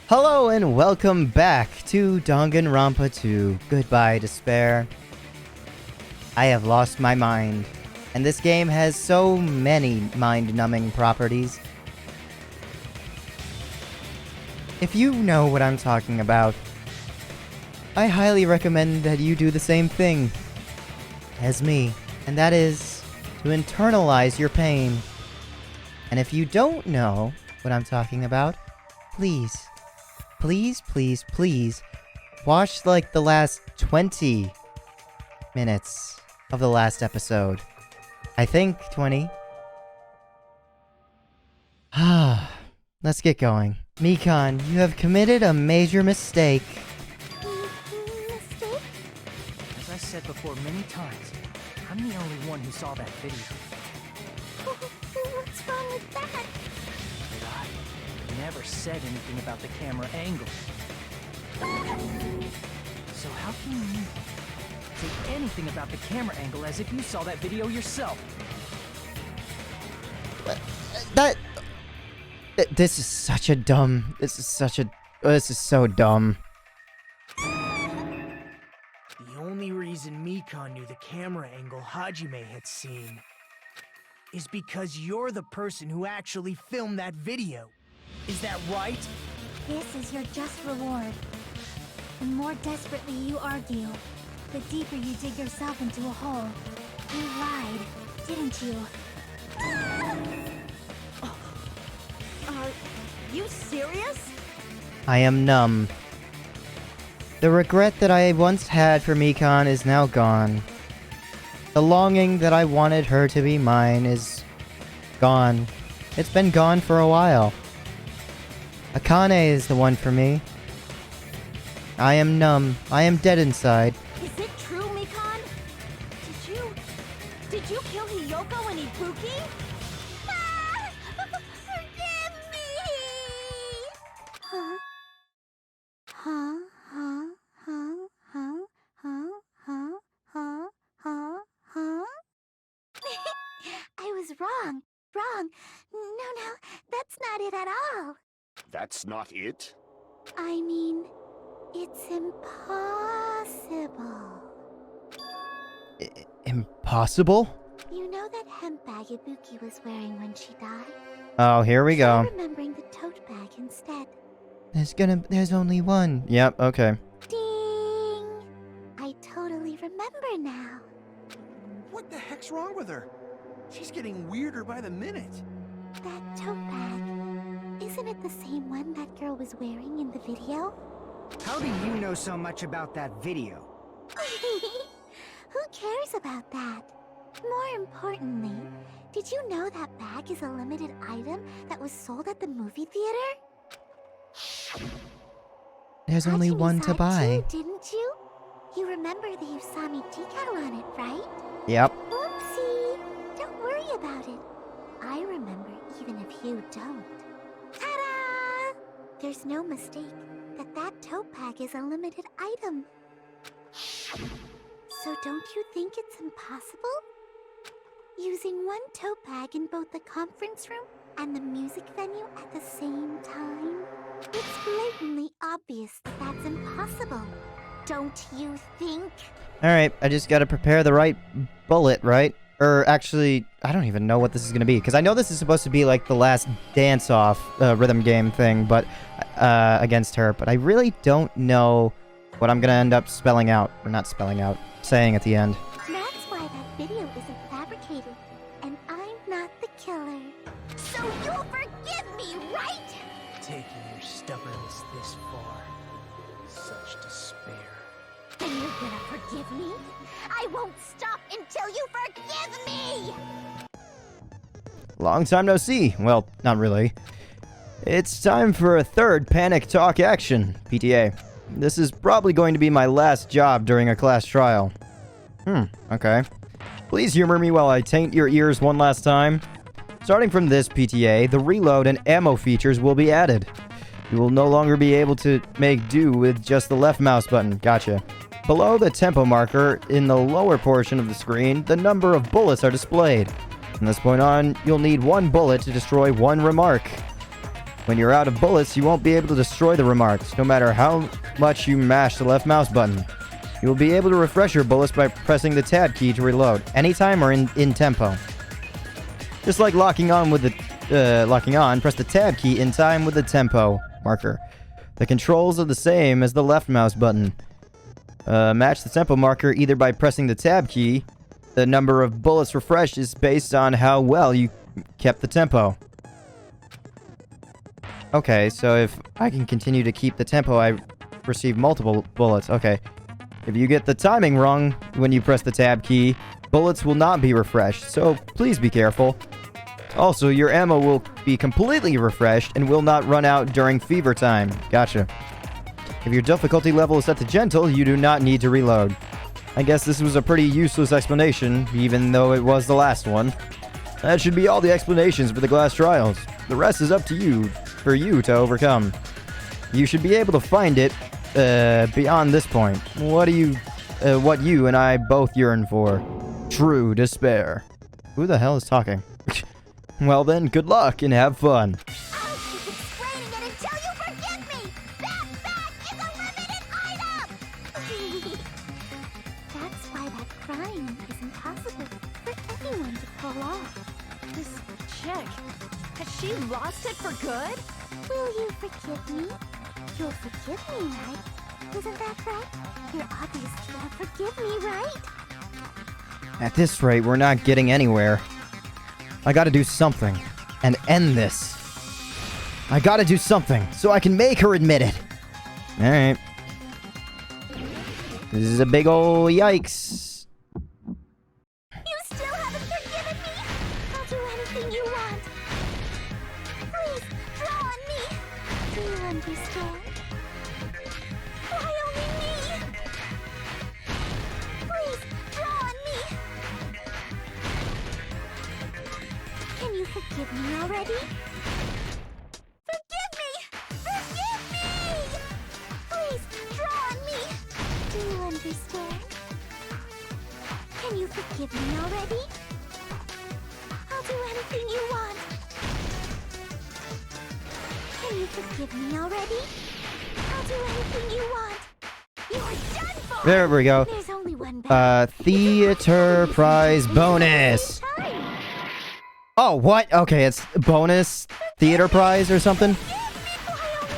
Hello and welcome back to Danganronpa 2. Goodbye, Despair. I have lost my mind, and this game has so many mind-numbing properties. If you know what I'm talking about, I highly recommend that you do the same thing as me, and that is to internalize your pain. And if you don't know what I'm talking about, please, watch like the last 20 minutes of the last episode. I think 20. Let's get going. Mikan, you have committed a major mistake. Mistake? As I said before many times, I'm the only one who saw that video. What's wrong with that? But I never said anything about the camera angle. So how can you say anything about the camera angle as if you saw that video yourself? This is such a dumb... This is so dumb. The only reason Mikan knew the camera angle Hajime had seen is because you're the person who actually filmed that video. Is that right? This is your just reward. The more desperately you argue, the deeper you dig yourself into a hole. You lied, didn't you? Are you serious? I am numb. The regret that I once had for Mikan is now gone. The longing that I wanted her to be mine is gone. It's been gone for a while. Akane is the one for me. I am numb. I am dead inside. Is it true, Mikan? Did you kill Hiyoko and Ibuki? Ah! Forgive me! Huh? Huh? Huh? Huh? Huh? Huh? Huh? Huh? Huh? Huh? I was wrong. Wrong. No, that's not it at all. That's not it? I mean, it's impossible. Impossible? You know that hemp bag Ibuki was wearing when she died? Oh, here we go. Try remembering the tote bag instead. There's only one. Yep, okay. Ding! I totally remember now. What the heck's wrong with her? She's getting weirder by the minute. That tote bag. Isn't it the same one that girl was wearing in the video? How do you know so much about that video? Who cares about that? More importantly, did you know that bag is a limited item that was sold at the movie theater? There's only Hajime one saw to it buy. too, didn't you? You remember the Usami decal on it, right? Yep. Oopsie! Don't worry about it. I remember even if you don't. Ta-da! There's no mistake that tote bag is a limited item. So don't you think it's impossible? Using one tote bag in both the conference room and the music venue at the same time? It's blatantly obvious that that's impossible. Don't you think? Alright, I just gotta prepare the right bullet, right? Or actually, I don't even know what this is gonna be, because I know this is supposed to be like the last dance-off rhythm game thing, but against her, but I really don't know what I'm gonna end up spelling out, or not spelling out, saying at the end. That's why that video isn't fabricated, and I'm not the killer. So you'll forgive me, right? Taking your stubbornness this far. Such despair. Then you're gonna forgive me? I won't stop until you forgive me! Long time no see. Well, not really. It's time for a third Panic Talk action, PTA. This is probably going to be my last job during a class trial. Okay. Please humor me while I taint your ears one last time. Starting from this PTA, the reload and ammo features will be added. You will no longer be able to make do with just the left mouse button. Gotcha. Below the tempo marker, in the lower portion of the screen, the number of bullets are displayed. From this point on, you'll need one bullet to destroy one remark. When you're out of bullets, you won't be able to destroy the remarks, no matter how much you mash the left mouse button. You will be able to refresh your bullets by pressing the tab key to reload, anytime or in tempo. Just like locking on, press the tab key in time with the tempo marker. The controls are the same as the left mouse button. Match the tempo marker either by pressing the tab key. The number of bullets refreshed is based on how well you kept the tempo. Okay, so if I can continue to keep the tempo, I receive multiple bullets. Okay. If you get the timing wrong when you press the tab key, bullets will not be refreshed, so please be careful. Also, your ammo will be completely refreshed and will not run out during fever time. Gotcha. If your difficulty level is set to gentle, you do not need to reload. I guess this was a pretty useless explanation, even though it was the last one. That should be all the explanations for the glass trials. The rest is up to you, for you to overcome. You should be able to find it, beyond this point. What you and I both yearn for. True despair. Who the hell is talking? Well then, good luck and have fun. I'll keep explaining it until you forgive me! That bag is a limited item! That's why that crime is impossible for anyone to pull off. This chick, has she lost it for good? Will you forgive me? You'll forgive me, right? Isn't that right? You're obviously gonna forgive me, right? At this rate, we're not getting anywhere. I gotta do something and end this. I gotta do something so I can make her admit it. Alright. This is a big ol' yikes. You still haven't forgiven me? I'll do anything you want. Please, draw on me. Do you understand? Why only me? Please, draw on me. Can you forgive me already? Forgive me! Forgive me! Please, draw on me. Do you understand? Can you forgive me already? I'll do anything you want. Can you forgive me already? I'll do anything you want. You're done for! There we go. There's only one bag. Theater prize bonus. Oh, what? Okay, it's bonus theater prize or something? Why only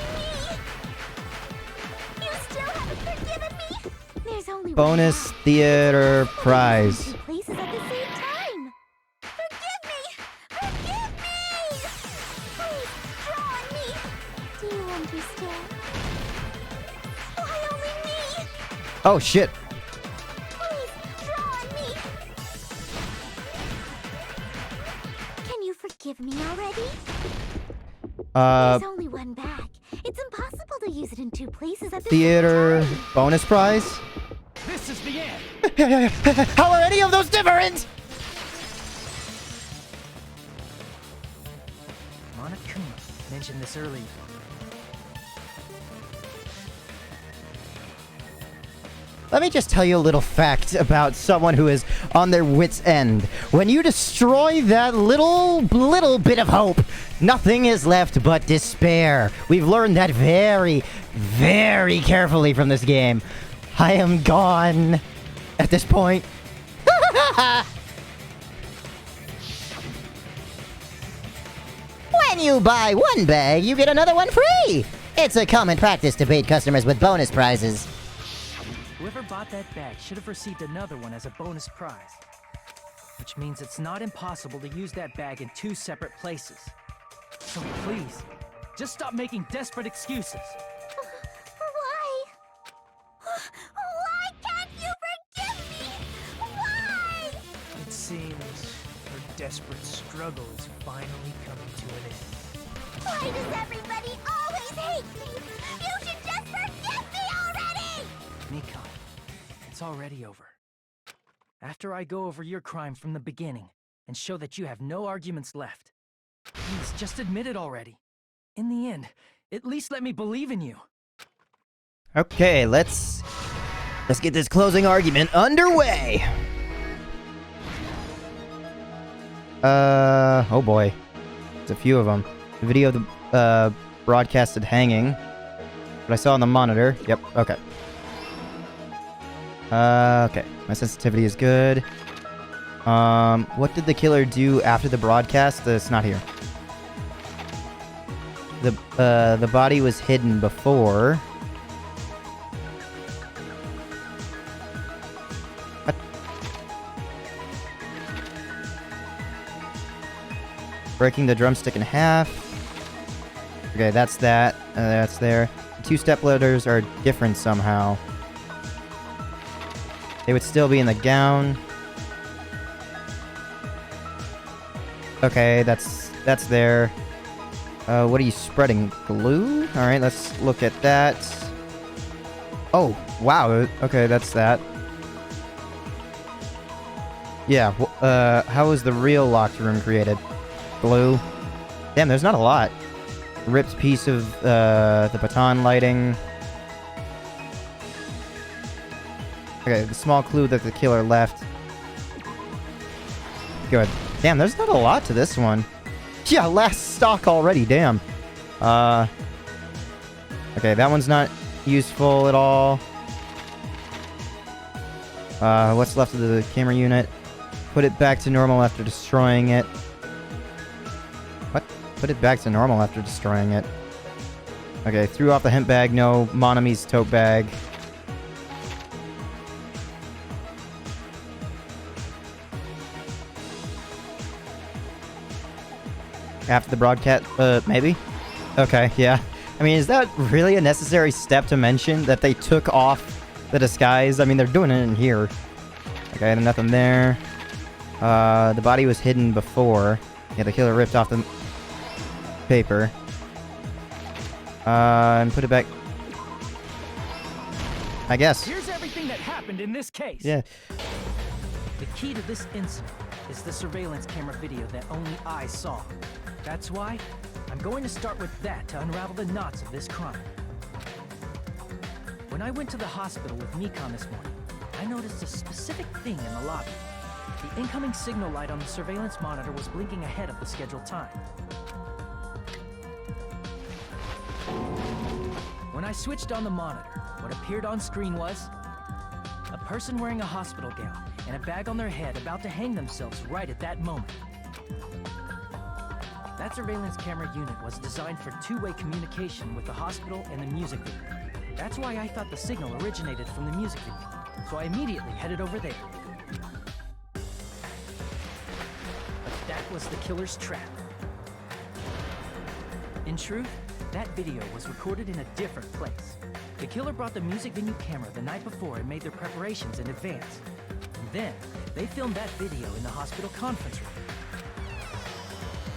me? You still haven't forgiven me? There's only Bonus one bag. theater prize. Two places at the same time. Forgive me! Forgive me! Please, draw on me. Do you understand? Why only me? Oh, shit. Please, draw on me. Can you forgive me already? There's only one bag. It's impossible to use it in two places at the Theater same time. bonus prize? This is the end. How are any of those different? Monokuma mentioned this earlier. Let me just tell you a little fact about someone who is on their wit's end. When you destroy that little bit of hope, nothing is left but despair. We've learned that very, very carefully from this game. I am gone at this point. When you buy one bag, you get another one free. It's a common practice to bait customers with bonus prizes. Whoever bought that bag should have received another one as a bonus prize. Which means it's not impossible to use that bag in two separate places. So please, just stop making desperate excuses. Why? Why can't you forgive me? Why? It seems her desperate struggle is finally coming to an end. Why does everybody always hate me? You should just forgive me already! Mikan, it's already over. After I go over your crime from the beginning and show that you have no arguments left, please just admit it already. In the end, at least let me believe in you. Okay, let's get this closing argument underway. Oh boy. There's a few of them. The video of the broadcasted hanging. But I saw on the monitor. Yep, okay. Okay. My sensitivity is good. What did the killer do after the broadcast? It's not here. The body was hidden before. What? Breaking the drumstick in half. Okay, that's that. That's there. The two step ladders are different somehow. They would still be in the gown. Okay, that's there. What are you spreading? Glue? Alright, let's look at that. Oh, wow. Okay, that's that. Yeah, how was the real locked room created? Glue. Damn, there's not a lot. Ripped piece of, the baton lighting. Okay, the small clue that the killer left. Good. Damn, there's not a lot to this one. Yeah, last stock already, damn. Okay, that one's not useful at all. What's left of the camera unit? Put it back to normal after destroying it. What? Put it back to normal after destroying it. Okay, threw off the hemp bag, no. Monami's tote bag. After the broadcast, maybe? Okay, yeah. I mean, is that really a necessary step to mention, that they took off the disguise? I mean, they're doing it in here. Okay, nothing there. The body was hidden before. Yeah, the killer ripped off the paper. And put it back. I guess. Here's everything that happened in this case. Yeah. The key to this incident is the surveillance camera video that only I saw. That's why I'm going to start with that to unravel the knots of this crime. When I went to the hospital with Mikan this morning, I noticed a specific thing in the lobby. The incoming signal light on the surveillance monitor was blinking ahead of the scheduled time. When I switched on the monitor, what appeared on screen was a person wearing a hospital gown and a bag on their head about to hang themselves right at that moment. That surveillance camera unit was designed for two-way communication with the hospital and the music video. That's why I thought the signal originated from the music video, so I immediately headed over there. But that was the killer's trap. In truth, that video was recorded in a different place. The killer brought the music venue camera the night before and made their preparations in advance. And then, they filmed that video in the hospital conference room.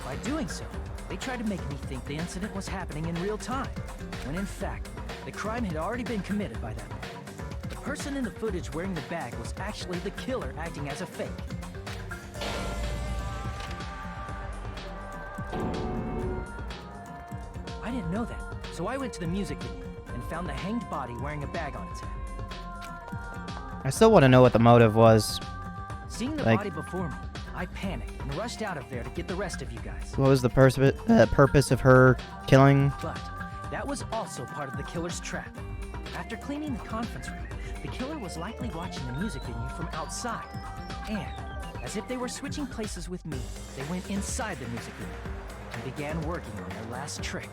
By doing so, they tried to make me think the incident was happening in real time, when in fact, the crime had already been committed by that point. The person in the footage wearing the bag was actually the killer acting as a fake. I didn't know that, so I went to the music venue and found the hanged body wearing a bag on its head. I still want to know what the motive was. Seeing the body before me, I panicked and rushed out of there to get the rest of you guys. What was the purpose of her killing? But that was also part of the killer's trap. After cleaning the conference room, the killer was likely watching the music venue from outside. And, as if they were switching places with me, they went inside the music venue and began working on their last trick.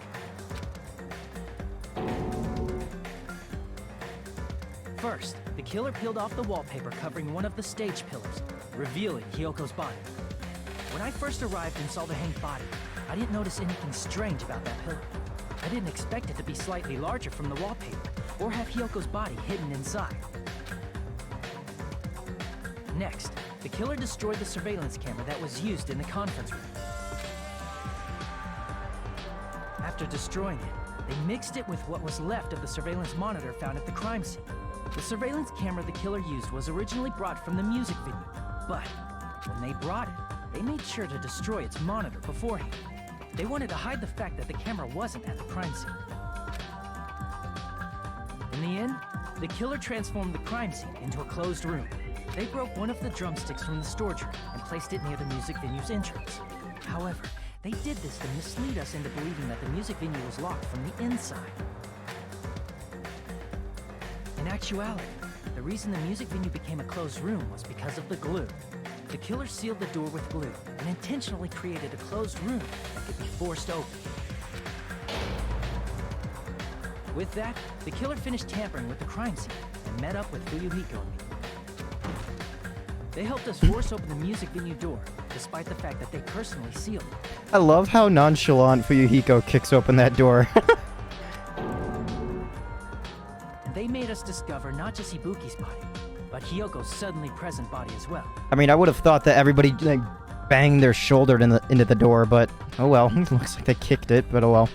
First, the killer peeled off the wallpaper covering one of the stage pillars, revealing Hyoko's body. When I first arrived and saw the hanged body, I didn't notice anything strange about that pillar. I didn't expect it to be slightly larger from the wallpaper, or have Hyoko's body hidden inside. Next, the killer destroyed the surveillance camera that was used in the conference room. After destroying it, they mixed it with what was left of the surveillance monitor found at the crime scene. The surveillance camera the killer used was originally brought from the music venue, but when they brought it, they made sure to destroy its monitor beforehand. They wanted to hide the fact that the camera wasn't at the crime scene. In the end, the killer transformed the crime scene into a closed room. They broke one of the drumsticks from the storage room and placed it near the music venue's entrance. However, They did this to mislead us into believing that the music venue was locked from the inside. In actuality, the reason the music venue became a closed room was because of the glue. The killer sealed the door with glue and intentionally created a closed room that could be forced open. With that, the killer finished tampering with the crime scene and met up with Fuyuhiko and me. They helped us force open the music venue door, despite the fact that they personally sealed it. I love how nonchalant Fuyuhiko kicks open that door. And they made us discover not just Ibuki's body, but Hyoko's suddenly present body as well. I mean, I would have thought that everybody like banged their shoulder into the door, but oh well. Looks like they kicked it, but oh well.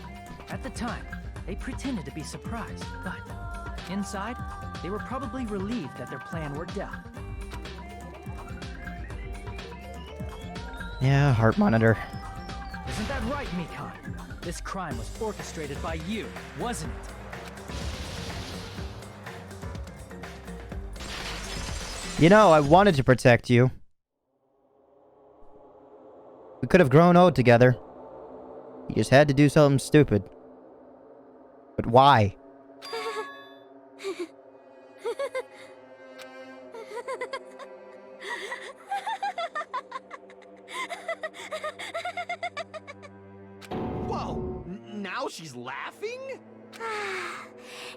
At the time, they pretended to be surprised, but inside, they were probably relieved that their plan worked out. Yeah, heart monitor. Isn't that right, Mikan? This crime was orchestrated by you, wasn't it? You know, I wanted to protect you. We could have grown old together. You just had to do something stupid. But why? Whoa! Now she's laughing?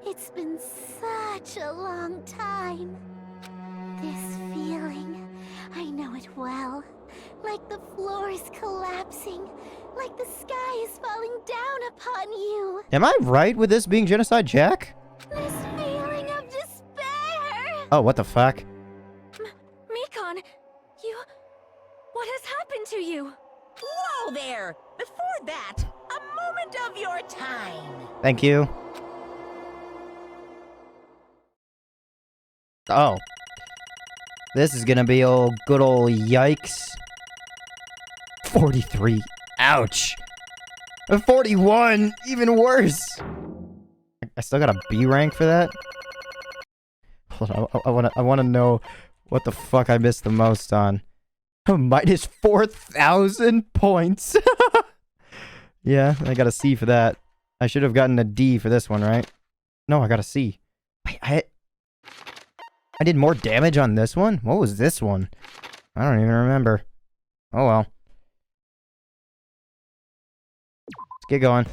It's been such a long time. This feeling, I know it well. Like the floor is collapsing. Like the sky is falling down upon you. Am I right with this being Genocide Jack? This feeling of despair. Oh, what the fuck? Mikan, what has happened to you? Whoa there! Before that, a moment of your time. Thank you. Oh. This is gonna be good old yikes. 43. Ouch. A 41. Even worse. I still got a B rank for that? Hold on. I wanna know what the fuck I missed the most on. Minus 4,000 points. Yeah, I got a C for that. I should have gotten a D for this one, right? No, I got a C. Wait, I did more damage on this one? What was this one? I don't even remember. Oh well. Let's get going.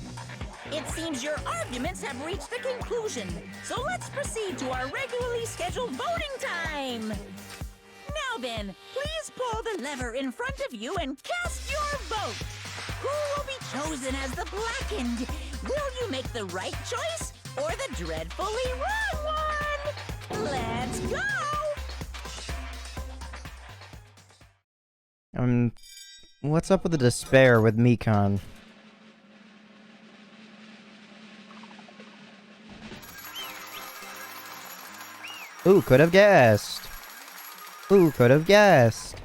It seems your arguments have reached a conclusion, so let's proceed to our regularly scheduled voting time. Now then, please pull the lever in front of you and cast your vote. Who will be chosen as the blackened? Will you make the right choice or the dreadfully wrong one? Let's go! What's up with the despair with Mikan? Who could have guessed? Who could have guessed?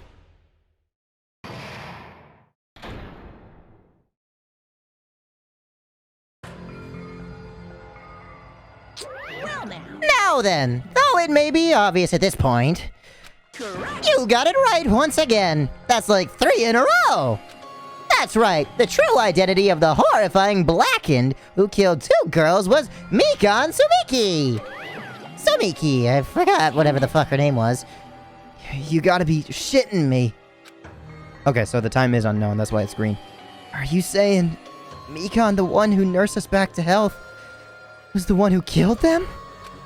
Well now, Now then, though it may be obvious at this point, correct. you got it right once again. That's like 3 in a row. That's right, the true identity of the horrifying blackened who killed 2 girls was Mikan Tsumiki. Tsumiki, I forgot whatever the fuck her name was. You gotta be shitting me. Okay, so the time is unknown, that's why it's green. Are you saying Mikan, the one who nursed us back to health, was the one who killed them?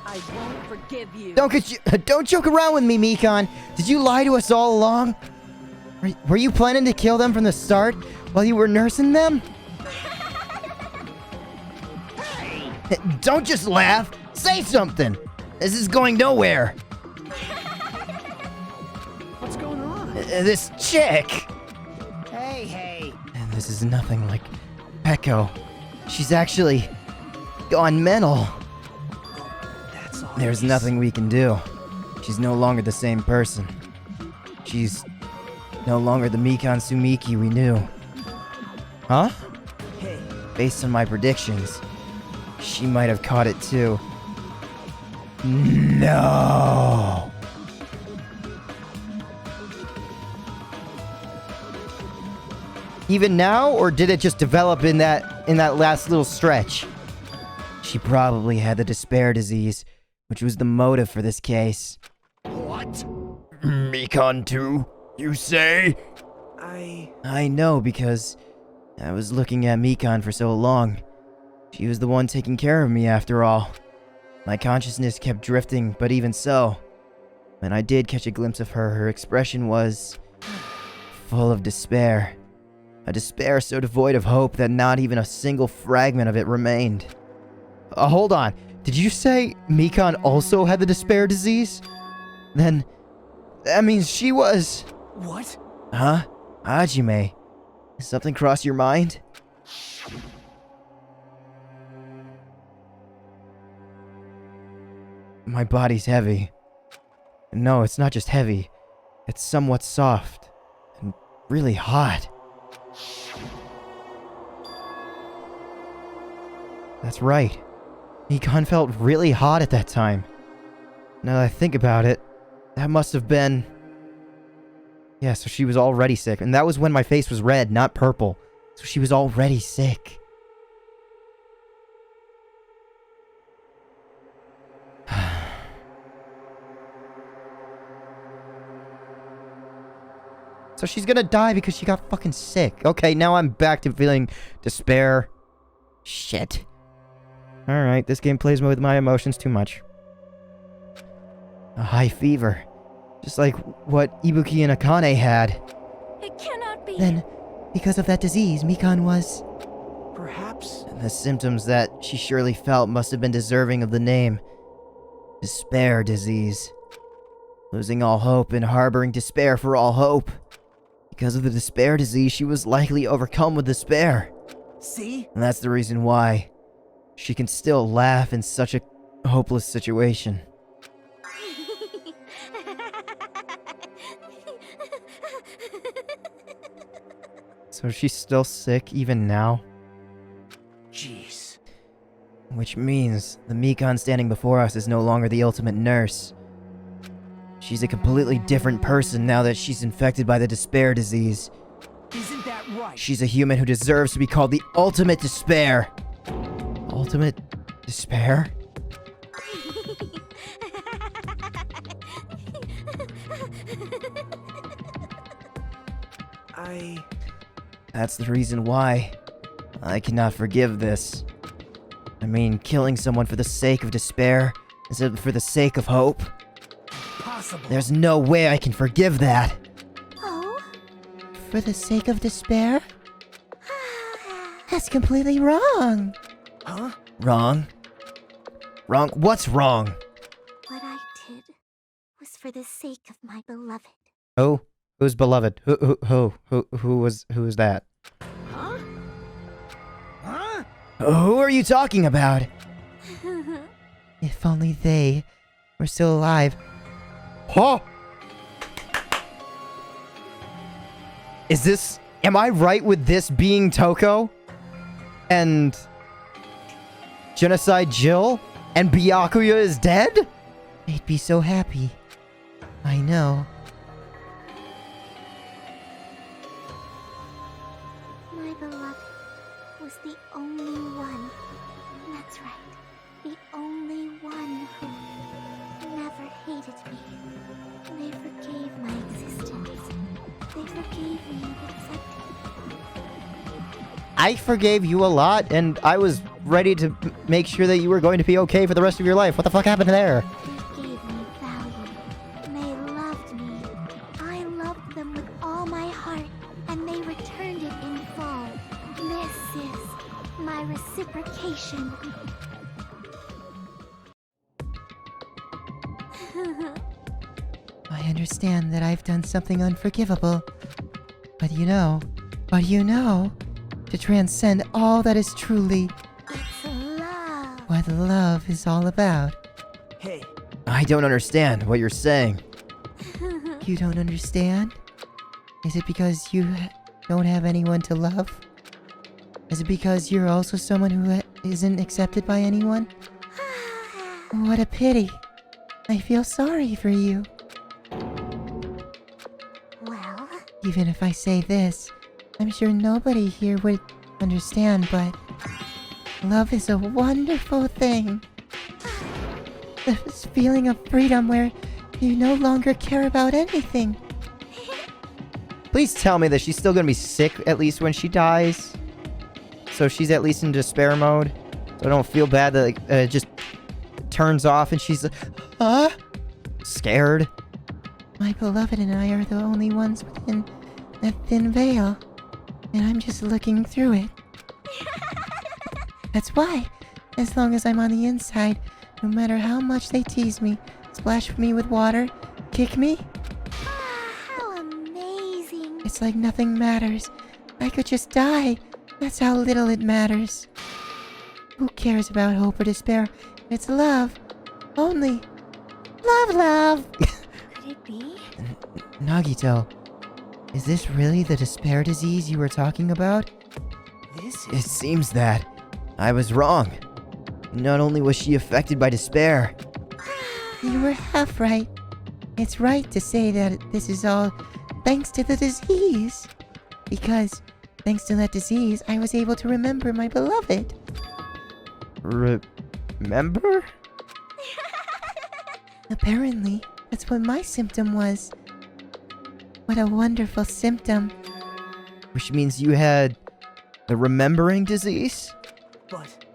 I won't forgive you. Don't joke around with me, Mikan. Did you lie to us all along? Were you planning to kill them from the start while you were nursing them? Don't just laugh. Say something. This is going nowhere. What's going on? This chick. Hey. And this is nothing like Echo. She's actually gone mental. That's all. There's nothing we can do. She's no longer the same person. She's no longer the Mikan Tsumiki we knew. Huh? Hey, Based on my predictions, she might have caught it too. No! even now, or did it just develop in that last little stretch? She probably had the despair disease, which was the motive for this case. What? Mikan too, you say? I know, because I was looking at Mikan for so long. She was the one taking care of me after all. My consciousness kept drifting, but even so, when I did catch a glimpse of her, her expression was full of despair. A despair so devoid of hope that not even a single fragment of it remained. Hold on. Did you say Mikan also had the despair disease? Then, that means she was... What? Huh? Hajime. Did something cross your mind? My body's heavy. No, it's not just heavy. It's somewhat soft. And really hot. That's right. Mikan felt really hot at that time. Now that I think about it, that must have been... Yeah, so she was already sick. And that was when my face was red, not purple. So she was already sick. So she's gonna die because she got fucking sick. Okay, now I'm back to feeling despair. Shit. Alright, this game plays with my emotions too much. A high fever. Just like what Ibuki and Akane had. It cannot be. Then, because of that disease, Mikan was... Perhaps? And the symptoms that she surely felt must have been deserving of the name. Despair disease. Losing all hope and harboring despair for all hope. Because of the despair disease, she was likely overcome with despair. See? And that's the reason why she can still laugh in such a hopeless situation. So she's still sick even now? Jeez. Which means the Mikan standing before us is no longer the ultimate nurse. She's a completely different person now that she's infected by the despair disease. Isn't that right? She's a human who deserves to be called the ultimate despair. Ultimate despair? That's the reason why I cannot forgive this. I mean, killing someone for the sake of despair instead of for the sake of hope. Possible. There's no way I can forgive that. Oh? For the sake of despair? That's completely wrong. Huh? Wrong? Wrong? What's wrong? What I did was for the sake of my beloved. Oh, who's beloved? Who was that? Huh? Huh? Who are you talking about? If only they were still alive. Huh? Is this... Am I right with this being Toko? And... Genocide Jill? And Byakuya is dead? They'd be so happy. I know. My beloved was the only one. That's right. The only one who never hated me. They forgave my existence. They forgave me and accepted me. I forgave you a lot, and I was ready to make sure that you were going to be okay for the rest of your life. What the fuck happened there? They gave me value. They loved me. I loved them with all my heart, and they returned it in full. This is my reciprocation. I understand that I've done something unforgivable. But you know, to transcend all that is truly It's love. what love is all about. Hey, I don't understand what you're saying. You don't understand? Is it because you don't have anyone to love? Is it because you're also someone who isn't accepted by anyone? What a pity. I feel sorry for you. Well, Even if I say this, I'm sure nobody here would understand, but love is a wonderful thing. This feeling of freedom where you no longer care about anything. Please tell me that she's still gonna be sick at least when she dies. So she's at least in despair mode. So I don't feel bad that it just turns off and she's scared. My beloved and I are the only ones within that thin veil. And I'm just looking through it. That's why, as long as I'm on the inside, no matter how much they tease me, splash me with water, kick me, How amazing. it's like nothing matters. I could just die. That's how little it matters. Who cares about hope or despair? It's love. Only. Love. Could it be? Nagito, is this really the despair disease you were talking about? It seems that. I was wrong. Not only was she affected by despair. You were half right. It's right to say that this is all thanks to the disease. Because, thanks to that disease, I was able to remember my beloved. Remember? Apparently, that's what my symptom was. What a wonderful symptom. Which means you had the remembering disease? But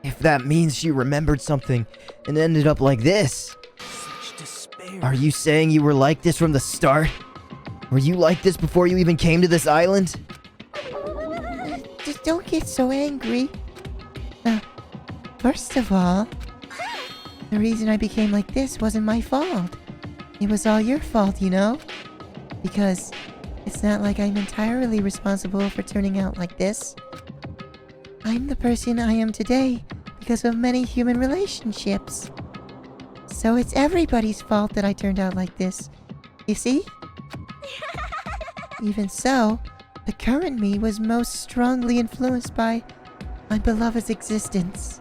If that means she remembered something and ended up like this. such despair. Are you saying you were like this from the start? Were you like this before you even came to this island? Just don't get so angry. First of all, the reason I became like this wasn't my fault. It was all your fault, you know? Because it's not like I'm entirely responsible for turning out like this. I'm the person I am today because of many human relationships. So it's everybody's fault that I turned out like this. You see? Even so, the current me was most strongly influenced by my beloved's existence.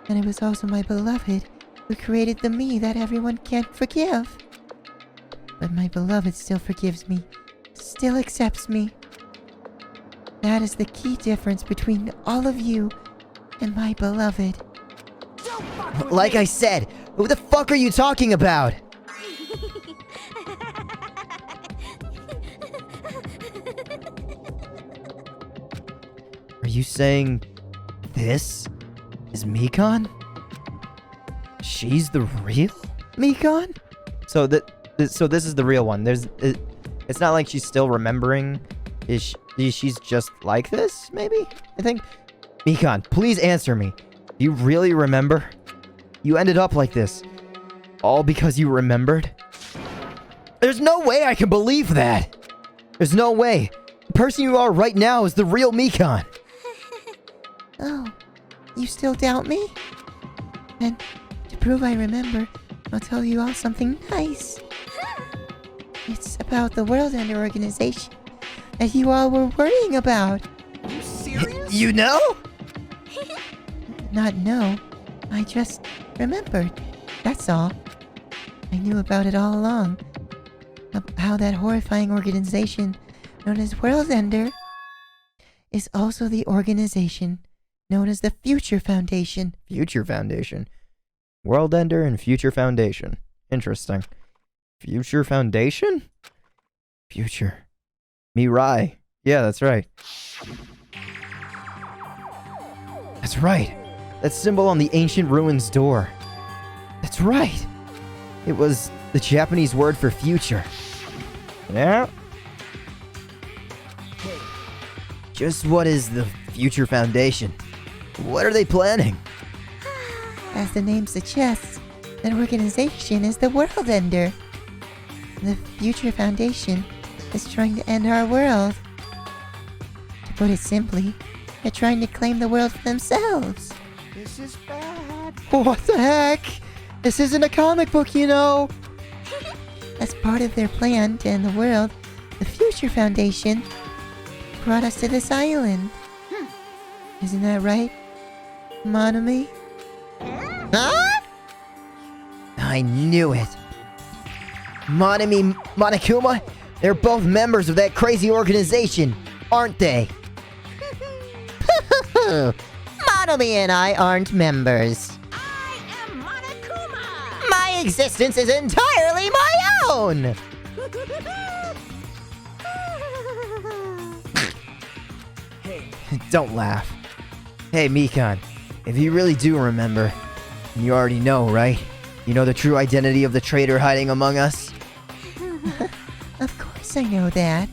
And it was also my beloved who created the me that everyone can't forgive. But my beloved still forgives me, still accepts me. That is the key difference between all of you and my beloved. Like I said, who the fuck are you talking about? Are you saying this is Mikan? She's the real Mikan? So so this is the real one. It's not like she's still remembering. She's just like this, maybe? I think. Mikan, please answer me. You really remember? You ended up like this. All because you remembered? There's no way I can believe that. There's no way. The person you are right now is the real Mikan. Oh, you still doubt me? Then, to prove I remember, I'll tell you all something nice. It's about the World Ender organization that you all were worrying about. You serious? You know? Not know, I just remembered. That's all. I knew about it all along. How that horrifying organization known as World Ender is also the organization known as the Future Foundation. Future Foundation. World Ender and Future Foundation. Interesting. Future Foundation? Future. Mirai. Yeah, that's right. That's right. That symbol on the ancient ruins door. That's right. It was the Japanese word for future. Yeah. Just what is the Future Foundation? What are they planning? As the name suggests, that organization is the World Ender. The Future Foundation is trying to end our world. To put it simply, they're trying to claim the world for themselves. This is bad. What the heck? This isn't a comic book, you know. As part of their plan to end the world, the Future Foundation brought us to this island. Isn't that right, Monami? Huh? I knew it. Monami, Monokuma, they're both members of that crazy organization. aren't they? Monomi and I aren't members. I am Monokuma! My existence is entirely my own! Hey, Don't laugh. Hey, Mikan, if you really do remember, you already know, right? You know the true identity of the traitor hiding among us? Of course I know that.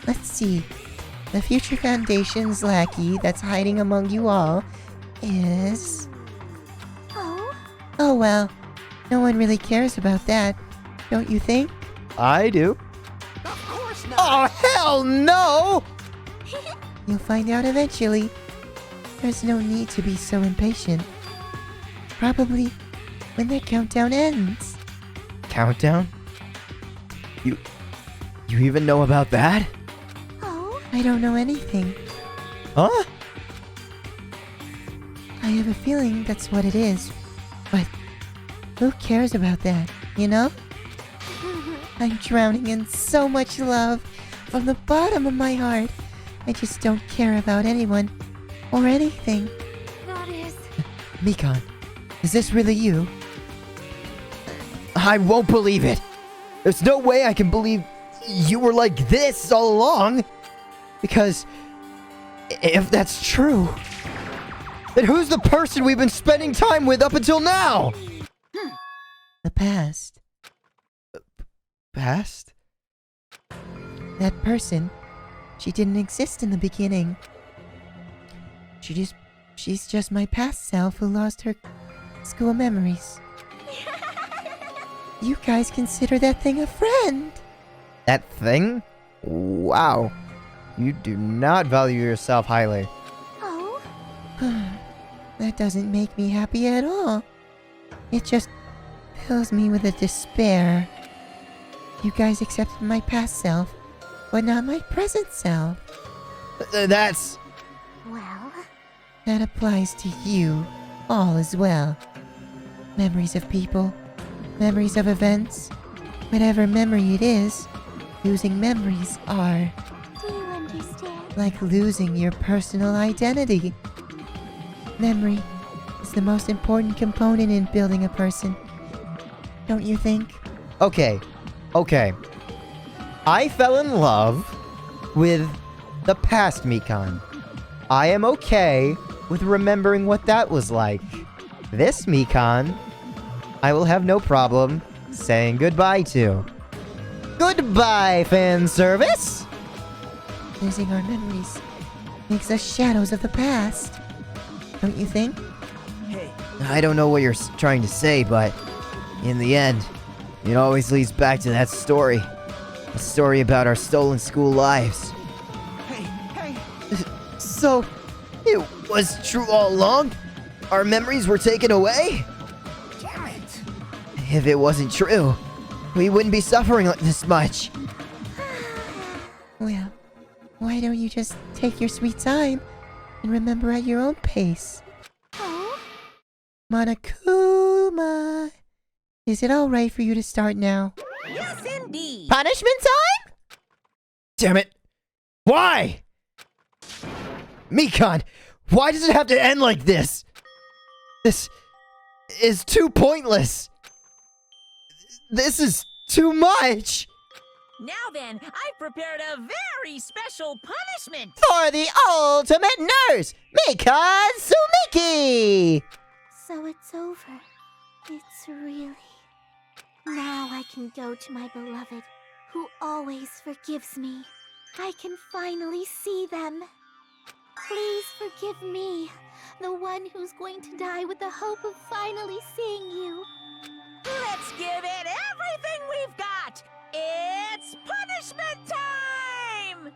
Let's see. The future Foundation's lackey that's hiding among you all is... Oh? Oh well, no one really cares about that, don't you think? I do. of course not. Oh, hell no! You'll find out eventually. There's no need to be so impatient. Probably when the countdown ends. Countdown? You even know about that? Oh? I don't know anything. Huh? I have a feeling that's what it is. But who cares about that, you know? I'm drowning in so much love from the bottom of my heart. I just don't care about anyone or anything. That is... Mikan, is this really you? I won't believe it. There's no way I can believe you were like this all along. Because if that's true, then who's the person we've been spending time with up until now? The past. Past? That person, she didn't exist in the beginning. She's just my past self who lost her school memories. You guys consider that thing a friend. That thing? Wow. You do not value yourself highly. Oh? That doesn't make me happy at all. It just fills me with a despair. You guys accepted my past self, but not my present self. That's... Well... That applies to you all as well. Memories of people, memories of events, whatever memory it is, losing memories are Do you understand? like losing your personal identity. Memory is the most important component in building a person. Don't you think? Okay. I fell in love with the past Mikan. I am okay with remembering what that was like. This Mikan, I will have no problem saying goodbye to. Goodbye, fan service! Losing our memories makes us shadows of the past. Don't you think? Hey, I don't know what you're trying to say, but in the end, it always leads back to that story. A story about our stolen school lives. hey. So, it was true all along? Our memories were taken away? Damn it. If it wasn't true, we wouldn't be suffering like this much. Well, why don't you just take your sweet time and remember at your own pace? Oh? Monokuma, is it alright for you to start now? Yes, indeed! Punishment time? Damn it! Why? Mikan, why does it have to end like this? This is too pointless. This is too much. Now then, I've prepared a very special punishment! For the ultimate nurse, Mikan Tsumiki! So it's over. It's really... Now I can go to my beloved, who always forgives me. I can finally see them. Please forgive me, the one who's going to die with the hope of finally seeing you. Let's give it everything we've got! It's punishment time!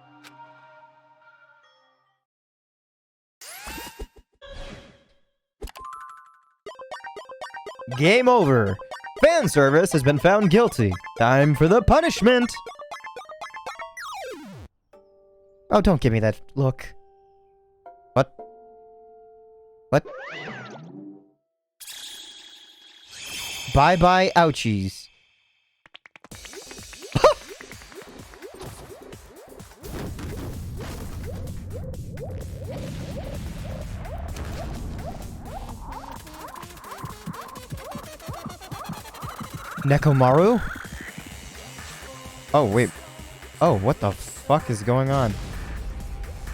Game over. Fan service has been found guilty. Time for the punishment. Oh, don't give me that look. What? What? Bye-bye, ouchies. Nekomaru? Oh, wait. Oh, what the fuck is going on?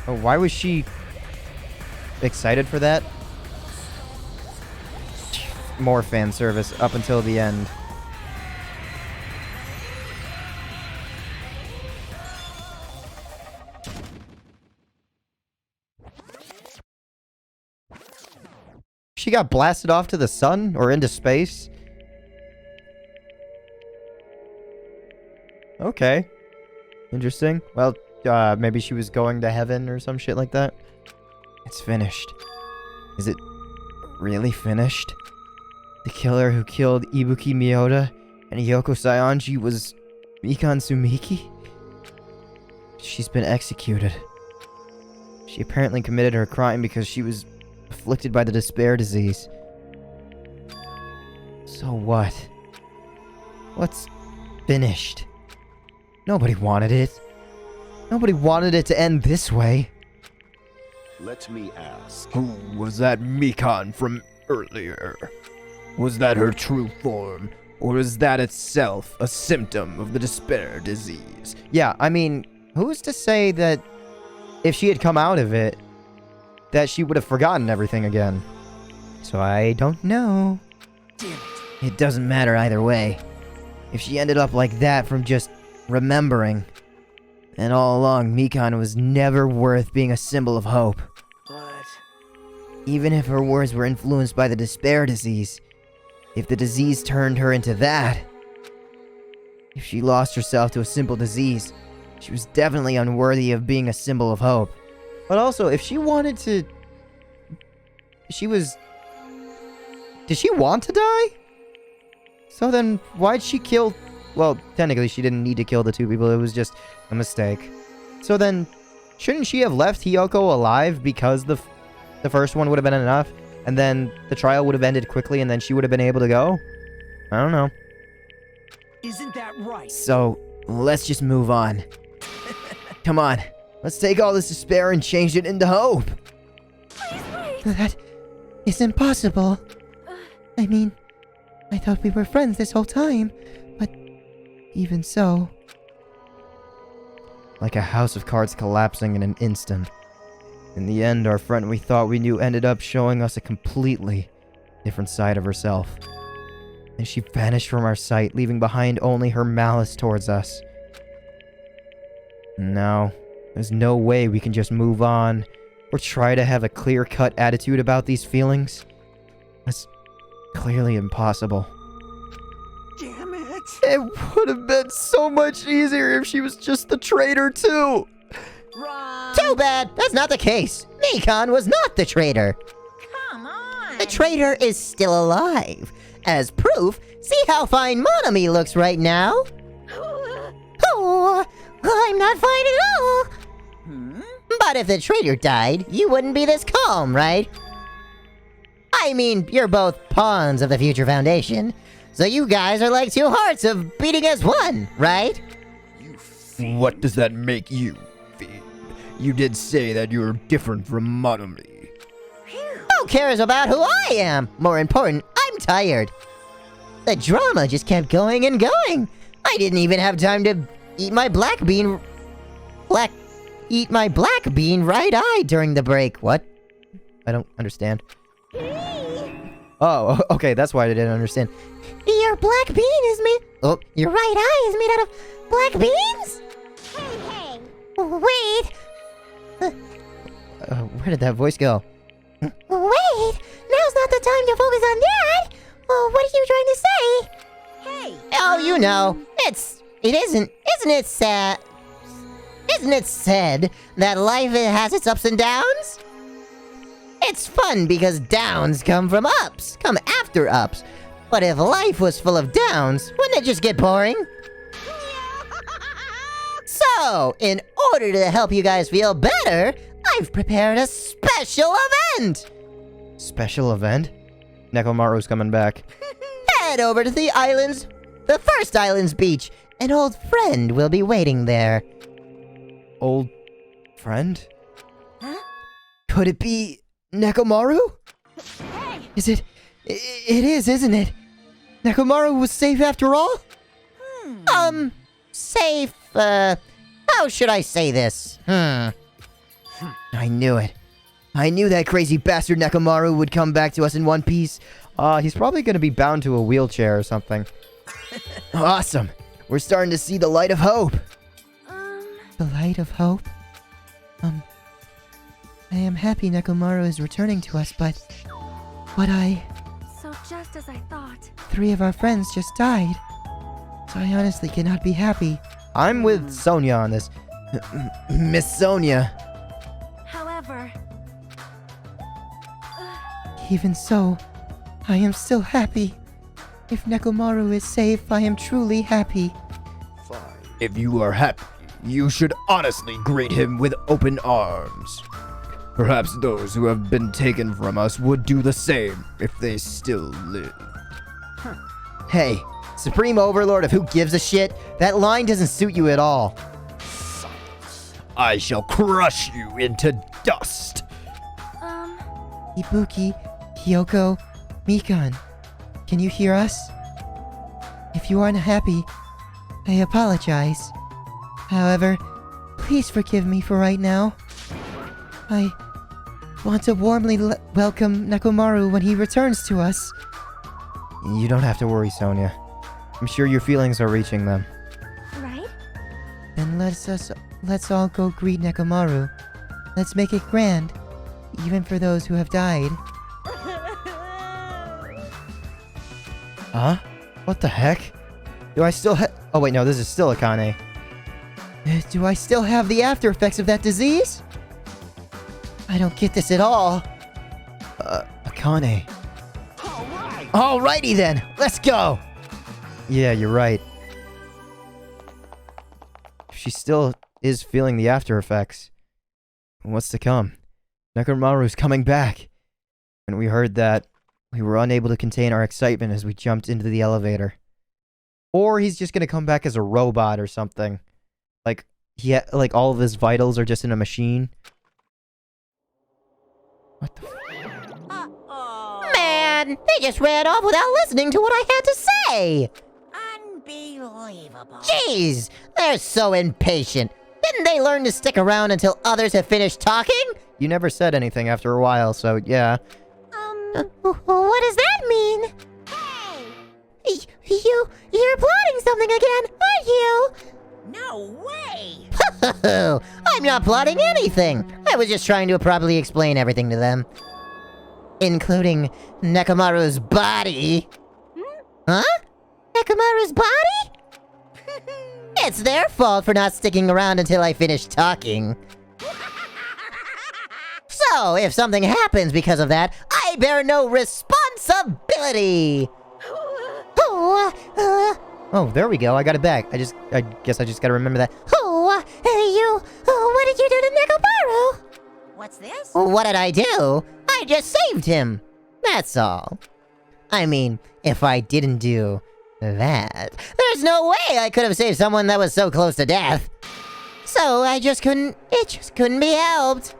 Oh, why was she excited for that? More fan service up until the end. She got blasted off to the sun or into space? Okay. Interesting. Well, maybe she was going to heaven or some shit like that. It's finished. Is it really finished? The killer who killed Ibuki Miyoda and Yoko Saionji was Mikan Tsumiki? She's been executed. She apparently committed her crime because she was afflicted by the despair disease. So what? What's finished? Nobody wanted it. Nobody wanted it to end this way. Let me ask. Who was that Mikan from earlier? Was that her true form? Or is that itself a symptom of the despair disease? Yeah, I mean, who's to say that if she had come out of it, that she would have forgotten everything again? So I don't know. Damn it. It doesn't matter either way. If she ended up like that from just remembering, then all along Mikan was never worth being a symbol of hope. But Even if her words were influenced by the despair disease, if the disease turned her into that, if she lost herself to a simple disease, she was definitely unworthy of being a symbol of hope. But also, if she wanted to... Did she want to die? So then, why'd she kill... Well, technically, she didn't need to kill the two people. It was just a mistake. So then, shouldn't she have left Hiyoko alive because the first one would have been enough? And then the trial would have ended quickly and then she would have been able to go? I don't know. isn't that right? So, let's just move on. Come on. Let's take all this despair and change it into hope. That is impossible. I mean, I thought we were friends this whole time, but even so... Like a house of cards collapsing in an instant. In the end, our friend we thought we knew ended up showing us a completely different side of herself. And she vanished from our sight, leaving behind only her malice towards us. No, there's no way we can just move on, or try to have a clear-cut attitude about these feelings. That's clearly impossible. Damn it! It would have been so much easier if she was just the traitor too! Wrong. Too bad! That's not the case! Mikan was not the traitor! Come on. The traitor is still alive! As proof, see how fine Monami looks right now? Oh, I'm not fine at all! But if the traitor died, you wouldn't be this calm, right? I mean, you're both pawns of the future foundation, so you guys are like two hearts of beating as one, right? What does that make you, Fiend? You did say that you're different from Monami. Who cares about who I am? More important, I'm tired. The drama just kept going and going. I didn't even have time to eat my black bean right eye during the break. What? I don't understand. Oh, okay, that's why I didn't understand. Your black bean is made... Oh, your right eye is made out of black beans? Hey! Wait. Where did that voice go? Wait! Now's not the time to focus on that! Oh, what are you trying to say? Hey. Oh, you know, isn't it sad that life has its ups and downs? It's fun because downs come from ups, come after ups. But if life was full of downs, wouldn't it just get boring? So, in order to help you guys feel better, I've prepared a special event! Special event? Nekomaru's coming back. Head over to the first island's beach. An old friend will be waiting there. Old friend? Huh? Could it be Nekomaru? Hey. Is it? It is, isn't it? Nekomaru was safe after all? Safe, how should I say this? I knew it. I knew that crazy bastard Nekomaru would come back to us in one piece. He's probably gonna be bound to a wheelchair or something. Awesome. We're starting to see the light of hope. The light of hope? I am happy Nekomaru is returning to us, but So just as I thought. 3 of our friends just died. So I honestly cannot be happy. I'm with Sonia on this. Miss Sonia. However, Even so, I am still happy. If Nekomaru is safe, I am truly happy. If you are happy, you should honestly greet him with open arms. Perhaps those who have been taken from us would do the same if they still live. Hey, Supreme Overlord of Who Gives a Shit, that line doesn't suit you at all. I shall crush you into dust. Ibuki, Kyoko, Mikan, can you hear us? If you aren't happy, I apologize. However, please forgive me for right now. I want to warmly welcome Nekomaru when he returns to us. You don't have to worry, Sonia. I'm sure your feelings are reaching them. right? Then let's all go greet Nekomaru. Let's make it grand, even for those who have died. Huh? What the heck? Do I still oh wait, no, this is still Akane. Do I still have the after effects of that disease? I don't get this at all. Akane. Alrighty then, let's go! Yeah, you're right. She still is feeling the after effects. What's to come? Nekomaru's coming back. When we heard that, we were unable to contain our excitement as we jumped into the elevator. Or he's just gonna come back as a robot or something. Like, like all of his vitals are just in a machine. What the Uh-oh. Man, they just ran off without listening to what I had to say! Unbelievable. Jeez, they're so impatient. Didn't they learn to stick around until others have finished talking? You never said anything after a while, so yeah. What does that mean? Hey! You're plotting something again, aren't you? No way. I'm not plotting anything. I was just trying to properly explain everything to them. Including Nekomaru's body. Huh? Nekomaru's body? It's their fault for not sticking around until I finish talking. So, if something happens because of that, I bear no responsibility! Oh, there we go. I got it back. I guess I just gotta remember that. What did you do to Nekomaru? What's this? What did I do? I just saved him. That's all. I mean, if I didn't do that, there's no way I could have saved someone that was so close to death. So it just couldn't be helped.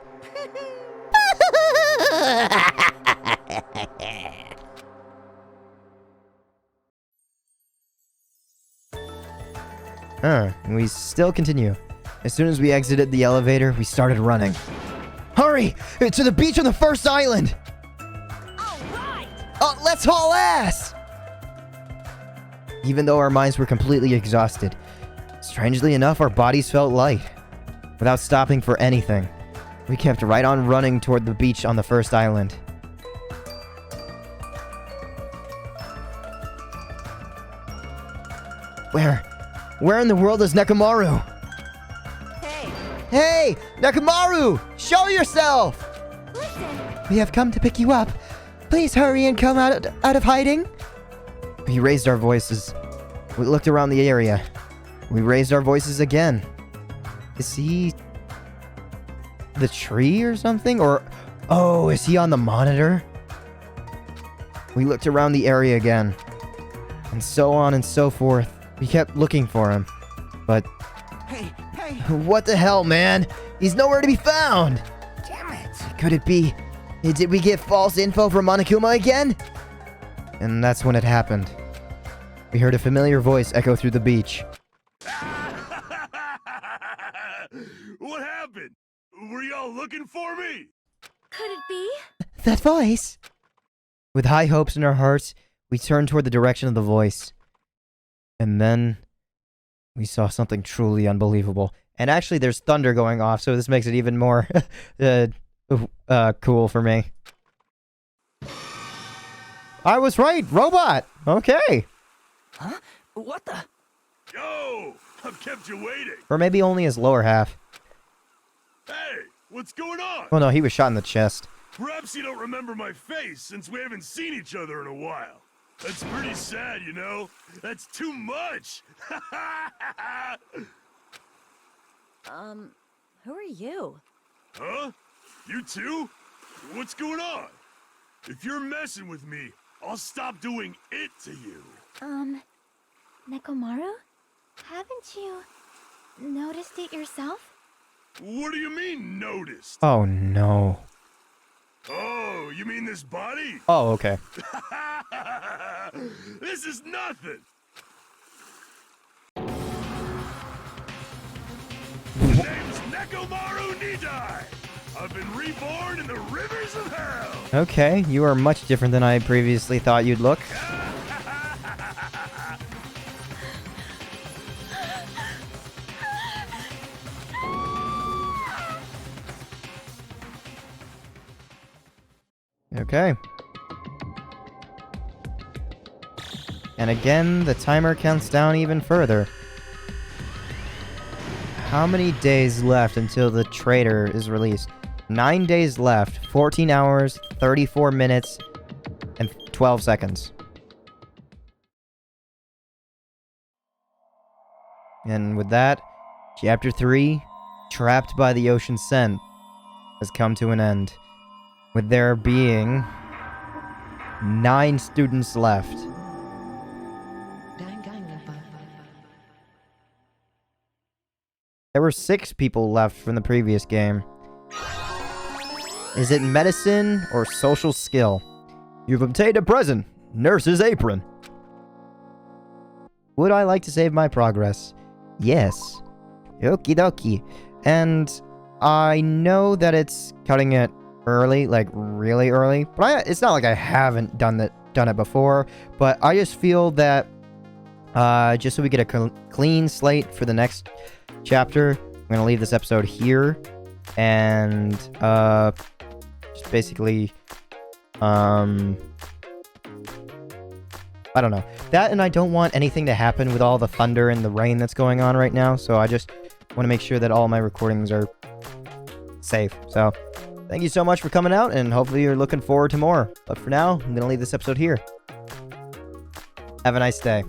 We still continue. As soon as we exited the elevator, we started running. Hurry! To the beach on the first island! All right. Let's haul ass! Even though our minds were completely exhausted, strangely enough, our bodies felt light. Without stopping for anything, we kept right on running toward the beach on the first island. Where in the world is Nekomaru? Hey. Hey! Nekomaru! Show yourself! We have come to pick you up. Please hurry and come out of hiding. We raised our voices. We looked around the area. We raised our voices again. Is he... the tree or something? Or... oh, is he on the monitor? We looked around the area again. And so on and so forth. We kept looking for him. But... Hey! what the hell, man? He's nowhere to be found! Damn it! Could it be... did we get false info from Monokuma again? And that's when it happened. We heard a familiar voice echo through the beach. What happened? Were y'all looking for me? Could it be? That voice! With high hopes in our hearts, we turned toward the direction of the voice. And then we saw something truly unbelievable. And actually, there's thunder going off, so this makes it even more cool for me. I was right, robot! Okay. Huh? What the? Yo, I've kept you waiting. Or maybe only his lower half. Hey, what's going on? Oh no, he was shot in the chest. Perhaps you don't remember my face since we haven't seen each other in a while. That's pretty sad, you know? That's too much. Who are you? Huh? You too? What's going on? If you're messing with me, I'll stop doing it to you. Nekomaru? Haven't you noticed it yourself? What do you mean, noticed? Oh no. Oh, you mean this body? Oh, okay. This is nothing. The name's Nekomaru Nidai. I've been reborn in the rivers of hell. Okay, you are much different than I previously thought you'd look. Okay. And again, the timer counts down even further. How many days left until the traitor is released? 9 days left, 14 hours, 34 minutes, and 12 seconds. And with that, Chapter 3, Trapped by the Ocean Scent, has come to an end, with there being 9 students left. There were 6 people left from the previous game. Is it medicine or social skill? You've obtained a present. Nurse's apron. Would I like to save my progress? Yes. Okie dokie. And I know that it's cutting it early, like really early. But it's not like I haven't done it before. But I just feel that just so we get a clean slate for the next chapter, I'm gonna leave this episode here. And just basically I don't know. That, and I don't want anything to happen with all the thunder and the rain that's going on right now, so I just want to make sure that all my recordings are safe. So, thank you so much for coming out, and hopefully you're looking forward to more. But for now, I'm going to leave this episode here. Have a nice day.